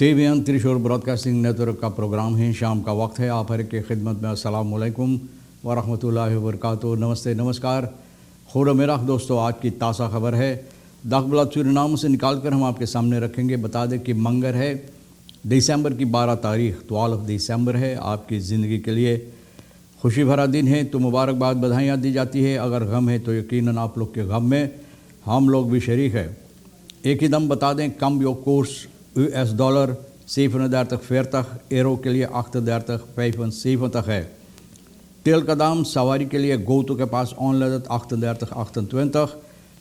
TVN Thrissur broadcasting network का programme है। शाम का वक्त है। आप हर की खिदमत में अस्सलाम वालेकुम व रहमतुल्लाहि व बरकातुहू। नमस्ते, नमस्कार। खुरमेराह दोस्तों, आज की ताज़ा खबर है दाखबला सूरीनाम से निकाल कर हम आपके सामने रखेंगे। बता दें कि मंगर है, दिसंबर की 12 तारीख 12 दिसंबर है। आपकी ज़िंदगी के लिए खुशी भरा दिन है तो मुबारकबाद, बधाइयाँ दी जाती है। अगर गम है तो यकीनन आप लोग के गम में हम लोग भी शरीक है। एक ही दम बता दें, कम यो कोर्स $, $37 यूरो के लिए $38 है। तेल का दाम सवारी के लिए गोतो के पास ऑनलाइन $38,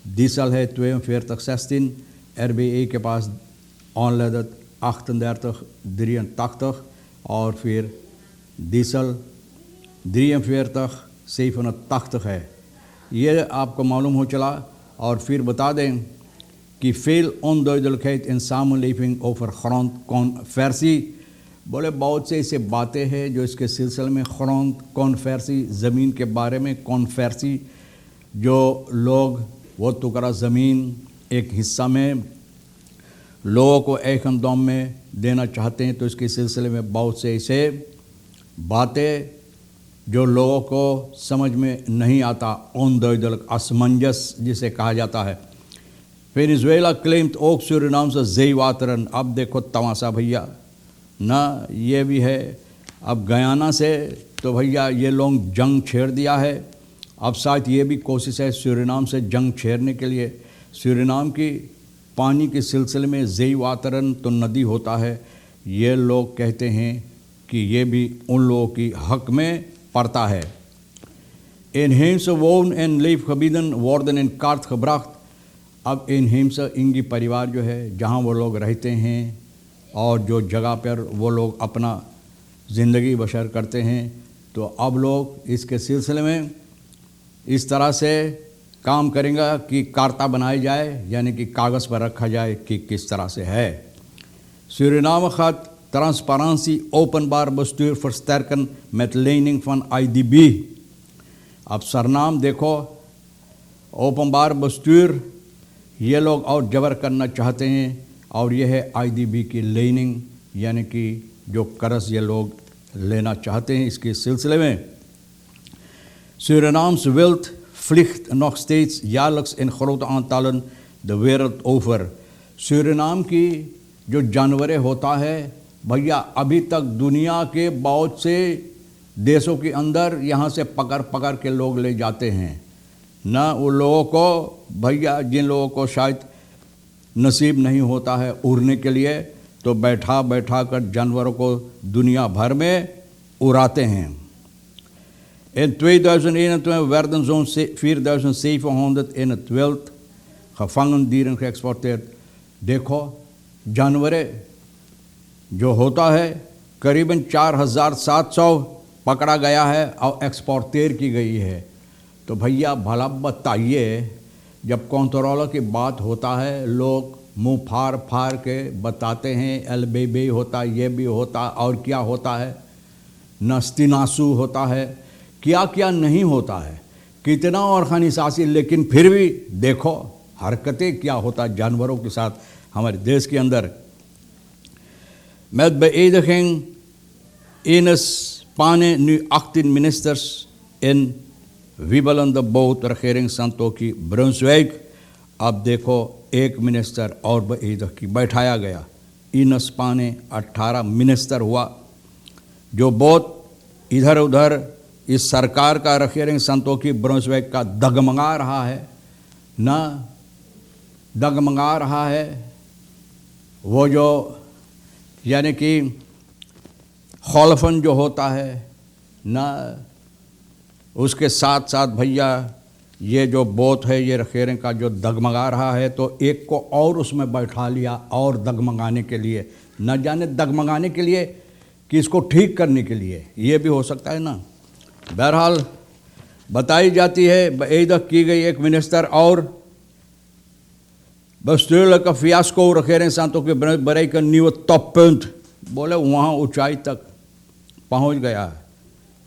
डीजल है $42 RBA के पास ऑनलाइन $38 और फिर डीजल $43 है। ये आपको मालूम हो चला। और फिर बता दें कि fail onduidelijkheid in samenleving over grondconversie, बोले बहुत से ऐसे बातें हैं जो इसके सिलसिले में grondconversie, ज़मीन के बारे में conversie, जो लोग वो टुकड़ा ज़मीन एक हिस्सा में लोगों को एक अंदाम में देना चाहते हैं, तो इसके सिलसिले में बहुत से ऐसे बातें जो लोगों को समझ में नहीं आता, onduidelijk, असमंजस जिसे कहा जाता है। Venezuela claimed ook सूरीनामse zeewateren। अब देखो तमाशा भैया ना, ये भी है। अब गयाना से तो भैया ये लोग जंग छेड़ दिया है। अब शायद ये भी कोशिश है सूरीनाम से जंग छेड़ने के लिए। सूरीनाम की पानी के सिलसिले में zeewateren तो नदी होता है, ये लोग कहते हैं कि ये भी उन लोगों की हक में पड़ता है। Inheemse woon- en leefgebieden worden in kaart gebracht। अब इनहेम्स इंगी परिवार जो है, जहाँ वो लोग रहते हैं और जो जगह पर वो लोग अपना ज़िंदगी बसर करते हैं, तो अब लोग इसके सिलसिले में इस तरह से काम करेंगे कि कार्ता बनाई जाए, यानी कि कागज़ पर रखा जाए कि किस तरह से है। Suriname gaat transparantie, openbaar bestuur versterken met lening van IDB। अब सरनाम देखो, ओपनबार बस्तूर ये लोग और जबर करना चाहते हैं, और यह है IDB की लेनिंग, यानी कि जो कर्ज ये लोग लेना चाहते हैं। इसके सिलसिले में Surinaams wild vliegt nog steeds jaarlijks in grote aantallen de wereld over। Suriname की जो जानवरें होता है भैया, अभी तक दुनिया के बहुत से देशों के अंदर यहाँ से पकड़ पकड़ के लोग ले जाते हैं ना। उन लोगों को भैया, जिन लोगों को शायद नसीब नहीं होता है उड़ने के लिए, तो बैठा बैठा कर जानवरों को दुनिया भर में उड़ाते हैं। In 2021 werden zo'n 4700 in het wild gevangen dieren geëxporteerd। देखो, जानवरें जो होता है करीबन 4700 पकड़ा गया है और एक्सपोर्टेर की गई है। तो भैया भला बताइए, जब कंट्रोल की बात होता है, लोग मुंह फाड़ फाड़ के बताते हैं LBB होता, ये भी होता, और क्या होता है, नस्तिनासु होता है, क्या क्या नहीं होता है, कितना और खानिसासी। लेकिन फिर भी देखो हरकतें क्या होता जानवरों के साथ हमारे देश के अंदर। Met beëdiging in Spanje nu 18 ministers in wiebelende boot regering Santoki Brunswijk। अब देखो एक मिनिस्टर और बेइज्जत की बैठाया गया। इन स्पाने 18 मिनिस्टर हुआ, जो बहुत इधर उधर इस सरकार का regering Santoki Brunswijk का डगमगा रहा है ना, डगमगा रहा है। वो जो यानी कि खौलफन जो होता है ना, उसके साथ साथ भैया ये जो बोत है ये रखेरें का जो दगमगा रहा है, तो एक को और उसमें बैठा लिया और दगमगाने के लिए, न जाने दगमगाने के लिए कि इसको ठीक करने के लिए, ये भी हो सकता है ना। बहरहाल बताई जाती है बेइज्जत की गई एक मिनिस्टर और bestuurlijke fiasco regering Santoki bereiken een nieuwe toppunt। बोले वहाँ ऊंचाई तक पहुँच गया है।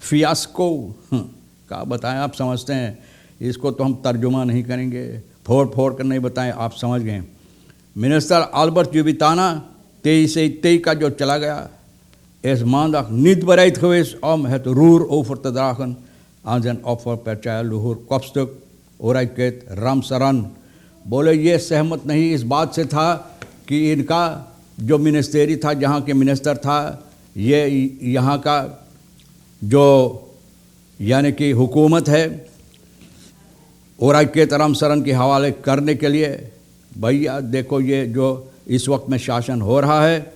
फियास्को क्या बताएं, आप समझते हैं, इसको तो हम तर्जुमा नहीं करेंगे, फोड़ फोड़ कर नहीं बताएं, आप समझ गए। मिनिस्टर अल्बर्ट जुबिताना 23 का जो चला गया, is maandag niet bereid geweest om het roer over te dragen aan zijn opvolgpartij Luhur kopstuk Oeraikhet Ramsaran. बोले ये सहमत नहीं इस बात से था कि इनका जो मिनिस्टेरी था, जहाँ के मिनिस्टर था, ये यहाँ का जो यानी कि हुकूमत है ओराइकेत रामसरन के हवाले करने के लिए। भैया देखो ये जो इस वक्त में शासन हो रहा है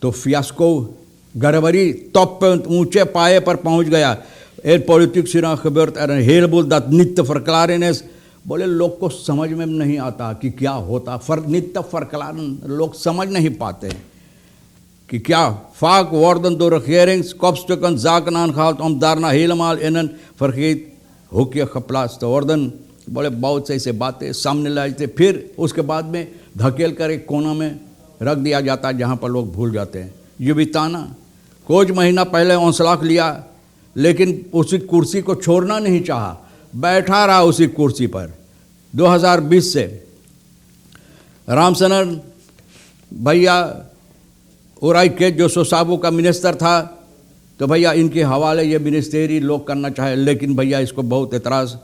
तो फियास्को गड़बड़ी टॉप पे ऊंचे पाए पर पहुंच गया। एर politics gebeurt een heleboel dat niet te verklaren is। बोले लोग को समझ में नहीं आता कि क्या होता, niet te verklaren, लोग समझ नहीं पाते कि क्या। Vaak worden door regeringskopstukken zaken aangehaald om daarna helemaal in een vergeet hoekje geplaatst te worden। बोले बहुत से ऐसे बातें सामने लाई थे, फिर उसके बाद में धकेल कर एक कोना में रख दिया जाता है जहाँ पर लोग भूल जाते हैं। ये भी ताना कुछ महीना पहले औंसलाक लिया, लेकिन उसी कुर्सी को छोड़ना नहीं चाहा, बैठा रहा उसी कुर्सी पर 2020 से। रामसरन भैया ओराइकेत जो सोसाबो का मिनिस्टर था, तो भैया इनके हवाले ये मिनिस्टेरी लोग करना चाहे, लेकिन भैया इसको बहुत एतराज़।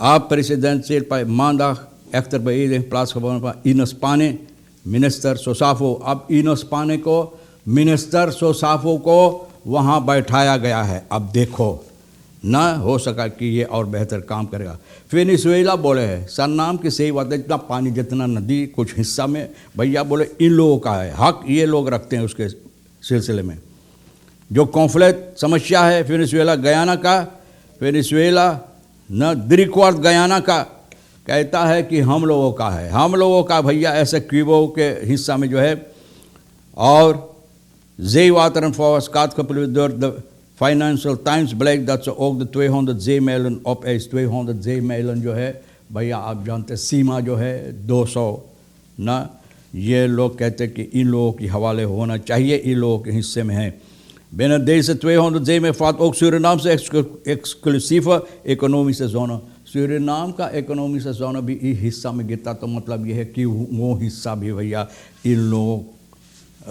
आप प्रेसिडेंशियल पर maandag echter beëdiging plaatsgevonden van Ines Pane, minister सोसाफो। अब इनोस पाने को मिनिस्टर सोसाफो को वहाँ बैठाया गया है। अब देखो ना हो सका कि ये और बेहतर काम करेगा। वेनेजुएला बोले है सर नाम की सही बात है, इतना पानी जितना नदी कुछ हिस्सा में भैया बोले इन लोगों का है, हक ये लोग रखते हैं उसके सिलसिले में। जो कॉन्फ्लिक्ट समस्या है वेनेजुएला गयाना का, वेनेजुएला न द्रिक्वार्थ गयाना का कहता है कि हम लोगों का है, हम लोगों का भैया ऐसे क्यूबो के हिस्सा में जो है। और zeewateren volgens kaartgepubliceerd door de Financial Times blijkt dat ze ook de 200 zeemijlen opeist। 200 zeemijlen जो है भैया आप जानते सीमा जो है 200 ना, ये लोग कहते कि इन लोगों के हवाले होना चाहिए, इन लोगों के हिस्से में है। Binnen deze 200 zeemijlen ook Surinaamse exclusieve economische zone। Suriname का इकोनॉमिक जोन भी इस हिस्सा में गिरता, तो मतलब ये है कि वो हिस्सा भी भैया इन लोग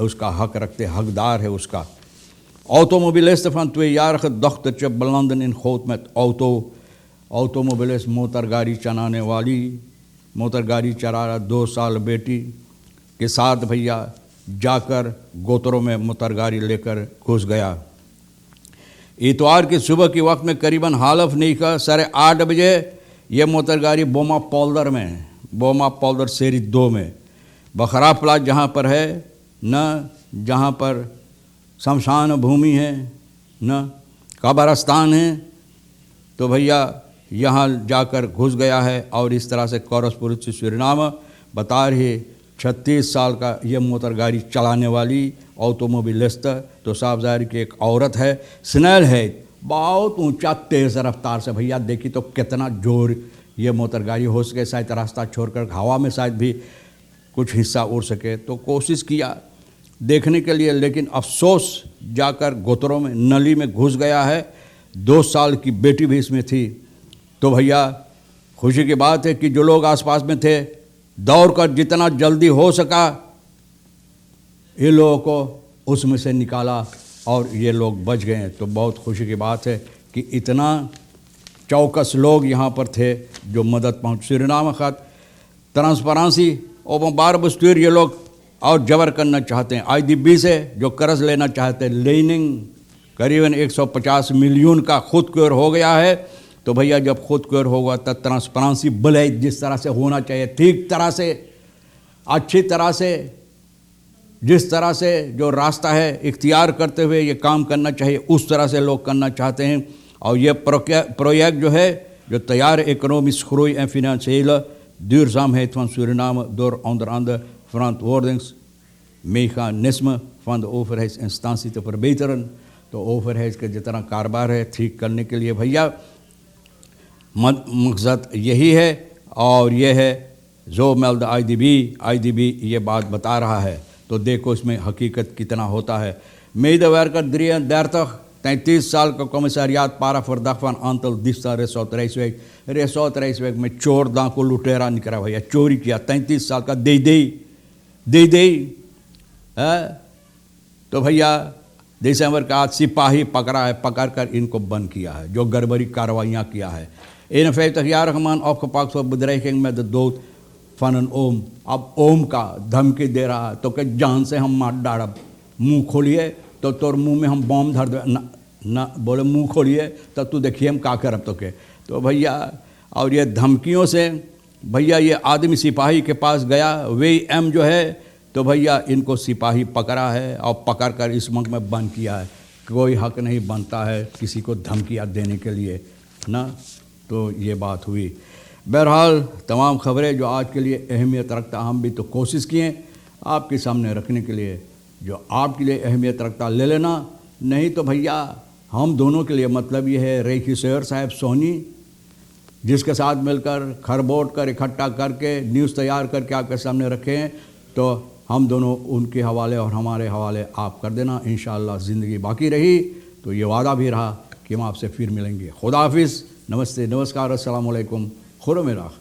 उसका हक रखते, हकदार है उसका। Automobilisten van 2-jarige dochtertje belanden in goot met auto। automobilist मोटरगाड़ी चलाने वाली, मोटरगाड़ी चला रहा 2 साल बेटी के साथ भैया जाकर गोतरों में मोटरगाड़ी लेकर घुस गया। इतवार की सुबह के वक्त में करीबन हालफ नहीं का 8:30 बजे ये मोटरगाड़ी बोमा पोल्डर में, बोमा पोल्डर सेरी 2 में बखरा प्लाट जहाँ पर है न, जहाँ पर शमशान भूमि है न कब्रिस्तान है, तो भैया यहाँ जाकर घुस गया है। और इस तरह से कॉरस्पोरेंट सूरीनाम बता रही 36 साल का ये मोटरगाड़ी चलाने वाली ऑटोमोबिलिस्ट, तो साफ जाहिर की एक औरत है, स्नेल है, बहुत ऊंचा तेज़ रफ्तार से भैया देखी तो कितना जोर ये मोटरगाड़ी हो सके, शायद रास्ता छोड़कर हवा में शायद भी कुछ हिस्सा उड़ सके, तो कोशिश किया देखने के लिए, लेकिन अफसोस जाकर गोतरों में नली में घुस गया है। 2 साल की बेटी भी इसमें थी। तो भैया खुशी की बात है कि जो लोग आसपास में थे दौड़कर जितना जल्दी हो सका ये लोगों को उसमें से निकाला और ये लोग बच गए। तो बहुत खुशी की बात है कि इतना चौकस लोग यहाँ पर थे जो मदद पहुँच। सूरीनाम खत ट्रांसपेरेंसी और बार बस्तूर ये लोग और जबर करना चाहते हैं। IDB से जो कर्ज लेना चाहते हैं, लेनिंग करीबन 150 मिलियन का खुद क्योर हो गया है। तो भैया जब खुद क्योर होगा तब ट्रांसपेरेंसी भले जिस तरह से होना चाहिए, ठीक तरह से, अच्छी तरह से, जिस तरह से जो रास्ता है इख्तियार करते हुए ये काम करना चाहिए, उस तरह से लोग करना चाहते हैं। और ये प्रोजेक्ट जो है जो तैयार economisch groei en financiële duurzaamheid van Suriname door onder andere verantwoordingsmechanisme van de overheidsinstantie te verbeteren। तो ओवरहेड का जितना कारोबार है ठीक करने के लिए भैया मकसद यही है। और ये है जो मेल्ड IDB ये बात बता रहा है, तो देखो इसमें हकीकत कितना होता है। medewerker 33 साल का कमिश्नरियात पारा verdacht van aantal diefstal resort Rijswijk में चोर डाकू लुटेरा निकला भैया, चोरी किया। 33 साल का दे है। तो भैया दिसंबर का आज सिपाही पकड़ा है, पकड़ कर इनको बंद किया है, जो गड़बड़ी कार्रवाइयाँ किया है। इन फेत यार रहमान ऑफ पाक सो बुद्रेकिंग में दो फन ओम, अब ओम का धमकी दे रहा है तो कि जान से हम मार डाड़ब, मुंह खोलिए तो तोर मुंह में हम बॉम्ब धर दे ना, बोले मुंह खोलिए तो तू देखिए हम का करब तो के। तो भैया और ये धमकियों से भैया ये आदमी सिपाही के पास गया, वे एम जो है, तो भैया इनको सिपाही पकड़ा है और पकड़ कर इस मुल्क में बंद किया है। कोई हक नहीं बनता है किसी को धमकियाँ देने के लिए ना। तो ये बात हुई। बहरहाल तमाम खबरें जो आज के लिए अहमियत रखता, हम भी तो कोशिश किए आपके सामने रखने के लिए, जो आपके लिए अहमियत रखता ले लेना, नहीं तो भैया हम दोनों के लिए मतलब ये है रेखी सैयद साहब सोनी, जिसके साथ मिलकर खरबोट कर इकट्ठा करके न्यूज़ तैयार करके आपके सामने रखे हैं, तो हम दोनों उनके हवाले और हमारे हवाले आप कर देना। इंशाअल्लाह ज़िंदगी बाकी रही तो ये वादा भी रहा कि हम आपसे फिर मिलेंगे। खुदा हाफिज़, नमस्ते, नमस्कार, अस्सलाम वालेकुम, खुदा मेरा।